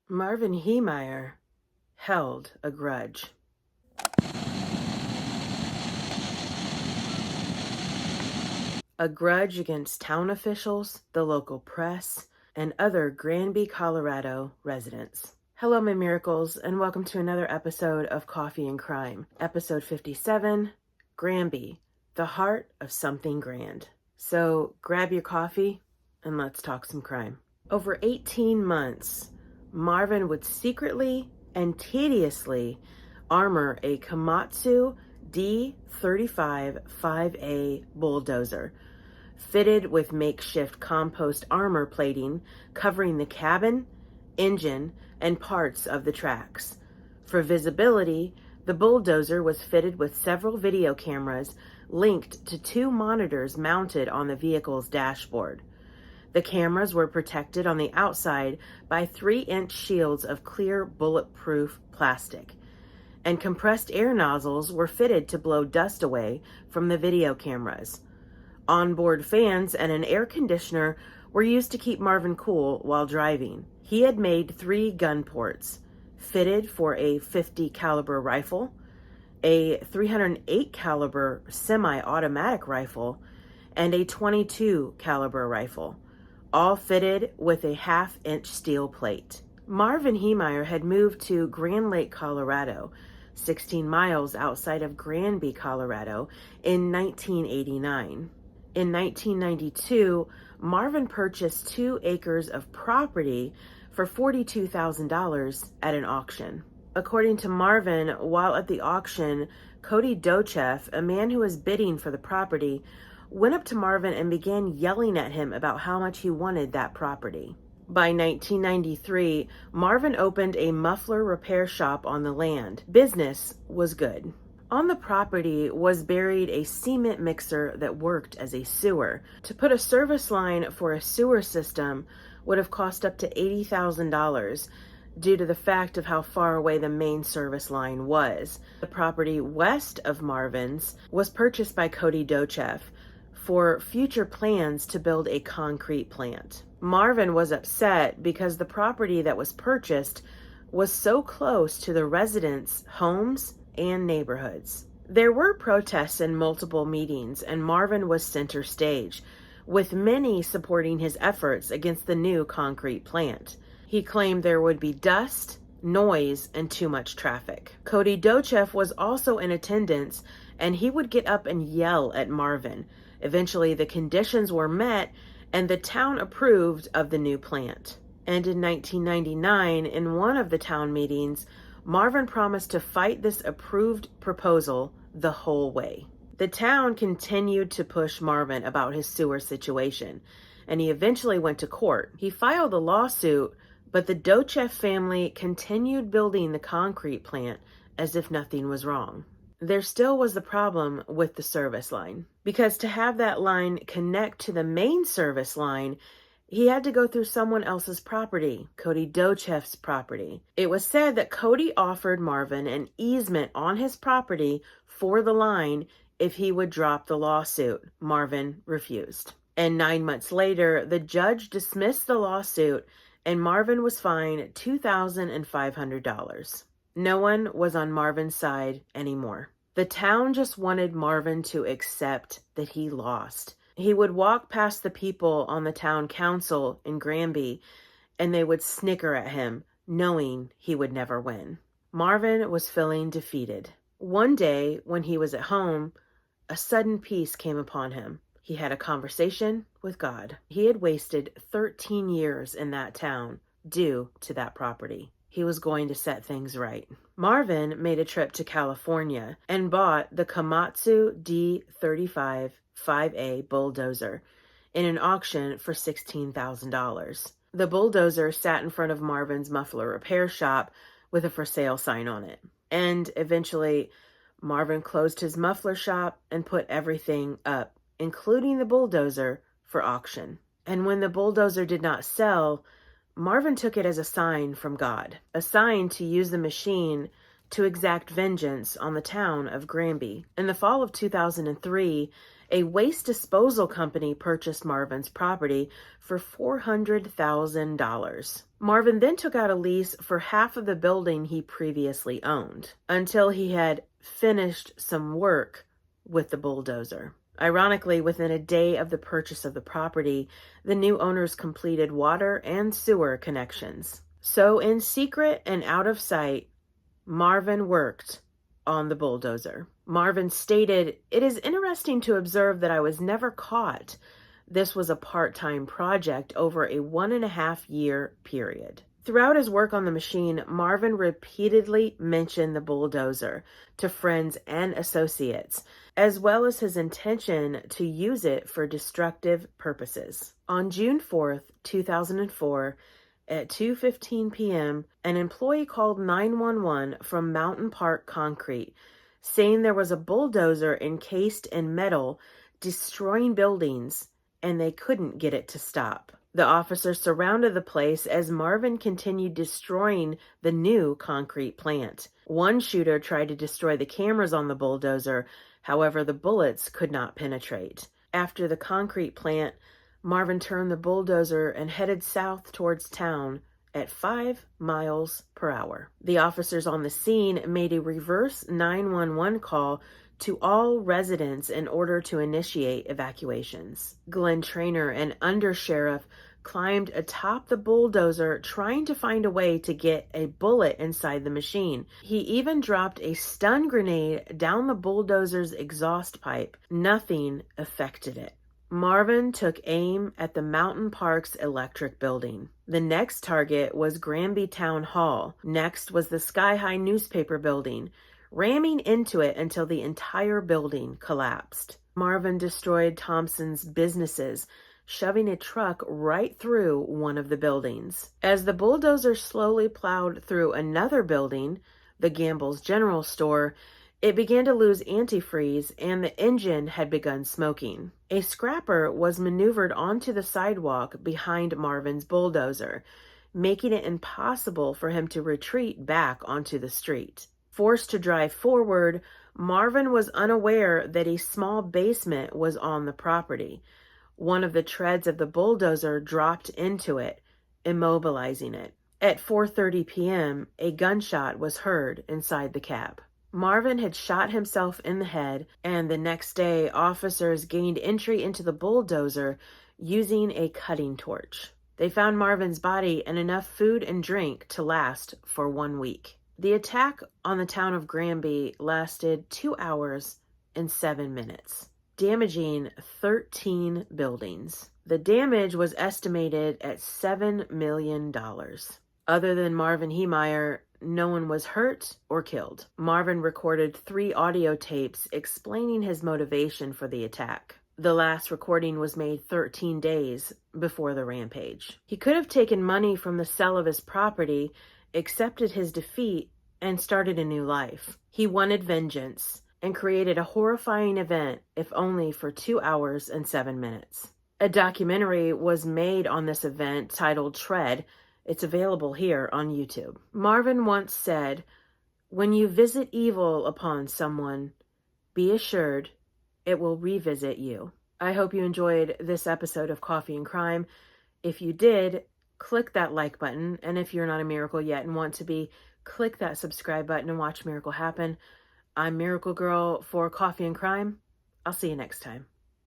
Marvin Heemeyer held a grudge. A grudge against town officials, the local press, and other Granby, Colorado residents. Hello, my miracles, and welcome to another episode of Coffee and Crime. Episode 57, Granby, the heart of something grand. So grab your coffee and let's talk some crime. Over 18 months, Marvin would secretly and tediously armor a Komatsu D35 5A bulldozer, fitted with makeshift compost armor plating covering the cabin, engine, and parts of the tracks. For visibility, the bulldozer was fitted with several video cameras linked to 2 monitors mounted on the vehicle's dashboard. The cameras were protected on the outside by 3-inch shields of clear bulletproof plastic, and compressed air nozzles were fitted to blow dust away from the video cameras. Onboard fans and an air conditioner were used to keep Marvin cool while driving. He had made 3 gun ports, fitted for a .50 caliber rifle, a .308 caliber semi-automatic rifle, and a .22 caliber rifle, all fitted with a 1/2-inch steel plate. Marvin Heemeyer had moved to Grand Lake, Colorado, 16 miles outside of Granby, Colorado, in 1989. In 1992, Marvin purchased 2 acres of property for $42,000 at an auction. According to Marvin, while at the auction, Cody Dochev, a man who was bidding for the property, went up to Marvin and began yelling at him about how much he wanted that property. By 1993, Marvin opened a muffler repair shop on the land. Business was good. On the property was buried a cement mixer that worked as a sewer. To put a service line for a sewer system would have cost up to $80,000 due to the fact of how far away the main service line was. The property west of Marvin's was purchased by Cody Dochev for future plans to build a concrete plant. Marvin was upset because the property that was purchased was so close to the residents' homes and neighborhoods. There were protests and multiple meetings, and Marvin was center stage, with many supporting his efforts against the new concrete plant. He claimed there would be dust, noise, and too much traffic. Cody Dochev was also in attendance, and he would get up and yell at Marvin. Eventually, the conditions were met, and the town approved of the new plant. And in 1999, in one of the town meetings, Marvin promised to fight this approved proposal the whole way. The town continued to push Marvin about his sewer situation, and he eventually went to court. He filed a lawsuit, but the Dochev family continued building the concrete plant as if nothing was wrong. There still was the problem with the service line, because to have that line connect to the main service line, he had to go through someone else's property, Cody Dochev's property. It was said that Cody offered Marvin an easement on his property for the line if he would drop the lawsuit. Marvin refused. And 9 months later, the judge dismissed the lawsuit, and Marvin was fined $2,500. No one was on Marvin's side anymore. The town just wanted Marvin to accept that he lost. He would walk past the people on the town council in Granby, and they would snicker at him, knowing he would never win. Marvin was feeling defeated. One day, when he was at home, a sudden peace came upon him. He had a conversation with God. He had wasted 13 years in that town due to that property. He was going to set things right. Marvin made a trip to California and bought the Komatsu D35 5A bulldozer in an auction for $16,000. The bulldozer sat in front of Marvin's muffler repair shop with a for sale sign on it. And eventually, Marvin closed his muffler shop and put everything up, including the bulldozer, for auction. And when the bulldozer did not sell, Marvin took it as a sign from God, a sign to use the machine to exact vengeance on the town of Granby. In the fall of 2003, A waste disposal company purchased Marvin's property for $400,000. Marvin then took out a lease for half of the building he previously owned until he had finished some work with the bulldozer. Ironically, within a day of the purchase of the property, the new owners completed water and sewer connections. So, in secret and out of sight, Marvin worked on the bulldozer. Marvin stated, "It is interesting to observe that I was never caught. This was a part-time project over a 1.5-year period." Throughout his work on the machine, Marvin repeatedly mentioned the bulldozer to friends and associates, as well as his intention to use it for destructive purposes. On June 4th, 2004, at 2:15 p.m., an employee called 911 from Mountain Park Concrete, saying there was a bulldozer encased in metal destroying buildings, and they couldn't get it to stop. The officers surrounded the place as Marvin continued destroying the new concrete plant. One shooter tried to destroy the cameras on the bulldozer, however, the bullets could not penetrate. After the concrete plant, Marvin turned the bulldozer and headed south towards town at 5 miles per hour. The officers on the scene made a reverse 911 call to all residents in order to initiate evacuations. Glenn Trainer, an undersheriff, climbed atop the bulldozer trying to find a way to get a bullet inside the machine. He even dropped a stun grenade down the bulldozer's exhaust pipe. Nothing affected it. Marvin took aim at the Mountain Park's electric building. The next target was Granby Town Hall. Next was the Sky High newspaper building, ramming into it until the entire building collapsed. Marvin destroyed Thompson's businesses, shoving a truck right through one of the buildings. As the bulldozer slowly plowed through another building, the Gamble's General Store, it began to lose antifreeze and the engine had begun smoking. A scrapper was maneuvered onto the sidewalk behind Marvin's bulldozer, making it impossible for him to retreat back onto the street. Forced to drive forward, Marvin was unaware that a small basement was on the property. One of the treads of the bulldozer dropped into it, immobilizing it. At 4:30 p.m., a gunshot was heard inside the cab. Marvin had shot himself in the head, and the next day, officers gained entry into the bulldozer using a cutting torch. They found Marvin's body and enough food and drink to last for 1 week. The attack on the town of Granby lasted 2 hours and 7 minutes, damaging 13 buildings. The damage was estimated at $7 million. Other than Marvin Heemeyer, no one was hurt or killed. Marvin recorded 3 audio tapes explaining his motivation for the attack. The last recording was made 13 days before the rampage. He could have taken money from the sale of his property, accepted his defeat, and started a new life. He wanted vengeance and created a horrifying event, if only for 2 hours and 7 minutes. A documentary was made on this event titled Tread. It's available here on YouTube. Marvin once said, "When you visit evil upon someone, be assured it will revisit you." I hope you enjoyed this episode of Coffee and Crime. If you did, click that like button. And if you're not a miracle yet and want to be, click that subscribe button and watch Miracle happen. I'm Miracle Girl for Coffee and Crime. I'll see you next time.